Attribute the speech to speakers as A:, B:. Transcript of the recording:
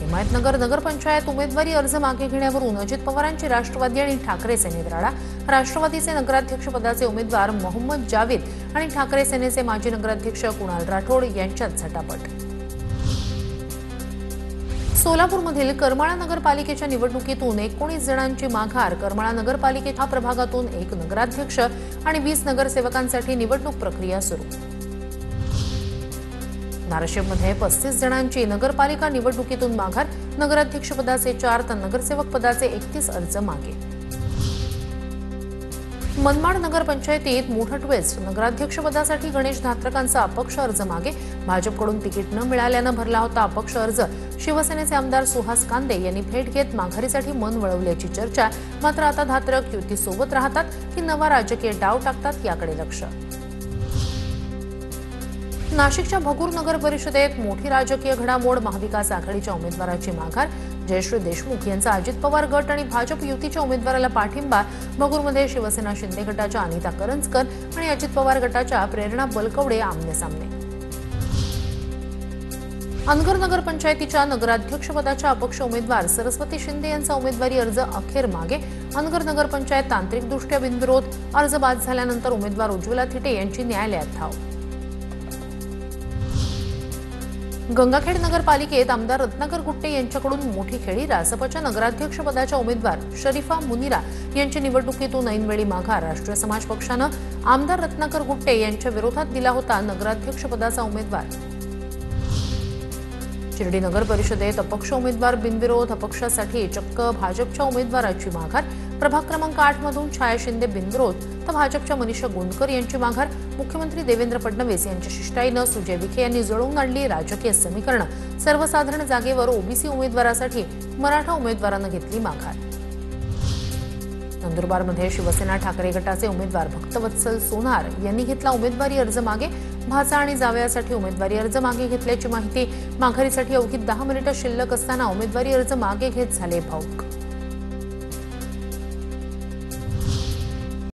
A: हिमायतनगर नगरपंचायत उमेदवारी अर्ज मागे घेण्यावरून अजित पवारांची राष्ट्रवादी आणि ठाकरे सेनेत राडा। राष्ट्रवादीचे नगराध्यक्ष पदाचे उमेदवार मोहम्मद जावेद आणि ठाकरे सेनेचे माजी नगराध्यक्ष कुणाल राठोड यांच्यात झटापट। सोलापूरमधील करमाळा नगरपालिकेच्या निवडणुकीतून 19 जणांची माघार। करमाळा नगरपालिकेच्या प्रभागातून 1 नगराध्यक्ष आणि 20 नगरसेवकांसाठी निवडणूक प्रक्रिया सुरू। धाराशिवमध्ये 35 जणांची नगरपालिका निवडणुकीतून माघार। नगराध्यक्षपदाचे 4 तर नगरसेवक पदाचे 31 अर्ज मागे। मनमाड नगरपंचायतीत मोठा ट्विस्ट। नगराध्यक्षपदासाठी गणेश धात्रकांचा अपक्ष अर्ज मागे। भाजपकडून तिकीट न मिळाल्यानं भरला होता अपक्ष अर्ज। शिवसेनेचे आमदार सुहास कांदे यांनी भेट घेत माघारीसाठी मन वळवल्याची चर्चा। मात्र आता धात्रक युतीसोबत राहतात की नवा राजकीय डाव टाकतात याकडे लक्ष। नाशिकच्या भगूर नगर परिषदेत मोठी राजकीय घडामोड। महाविकास आघाडीच्या उमेदवाराची माघार। जयश्री देशमुख यांचा अजित पवार गट आणि भाजप युतीच्या उमेदवाराला पाठिंबा। भगूरमध्ये शिवसेना शिंदे गटाच्या अनिता करंजकर आणि अजित पवार गटाच्या प्रेरणा बलकवडे आमने-सामने। अनगर नगरपंचायतीच्या नगराध्यक्षपदाच्या अपक्ष उमेदवार सरस्वती शिंदे यांचा उमेदवारी अर्ज अखेर मागे। अनगर नगरपंचायत तांत्रिकदृष्ट्या बिनविरोध। अर्ज बाद झाल्यानंतर उमेदवार उज्ज्वला थिटे यांची न्यायालयात धाव। गंगाखेड नगरपालिकेत आमदार रत्नाकर गुट्टे यांच्याकडून मोठी खेळी। रासपच्या नगराध्यक्षपदाच्या उमेदवार शरीफा मुनिरा यांची निवडणुकीतून ऐनवेळी माघार। राष्ट्रीय समाज पक्षानं आमदार रत्नाकर गुट्टे यांच्या विरोधात दिला होता नगराध्यक्षपदाचा उमेदवार। शिर्डी नगर परिषदेत अपक्ष उमेदवार बिनविरोध। अपक्षासाठी चक्क भाजपच्या उमेदवाराची माघार। प्रभाग क्रमांक 8 मधून छाया शिंदे बिनविरोध तर भाजपच्या मनीषा गोंदकर यांची माघार। मुख्यमंत्री देवेंद्र फडणवीस यांच्या शिष्टाईनं सुजय विखे यांनी जुळवून आणली राजकीय समीकरणं। सर्वसाधारण जागेवर ओबीसी उमेदवारासाठी मराठा उमेदवारानं घेतली माघार। नंदुरबारमध्ये शिवसेना ठाकरे गटाचे उमेदवार भक्तवत्सल सोनार यांनी घेतला उमेदवारी अर्ज मागे। भाचा आणि जावयासाठी उमेदवारी अर्ज मागे घेतल्याची माहिती। माघारीसाठी अवघी 10 मिनिटं शिल्लक असताना उमेदवारी अर्ज मागे घेत झाले भाऊक।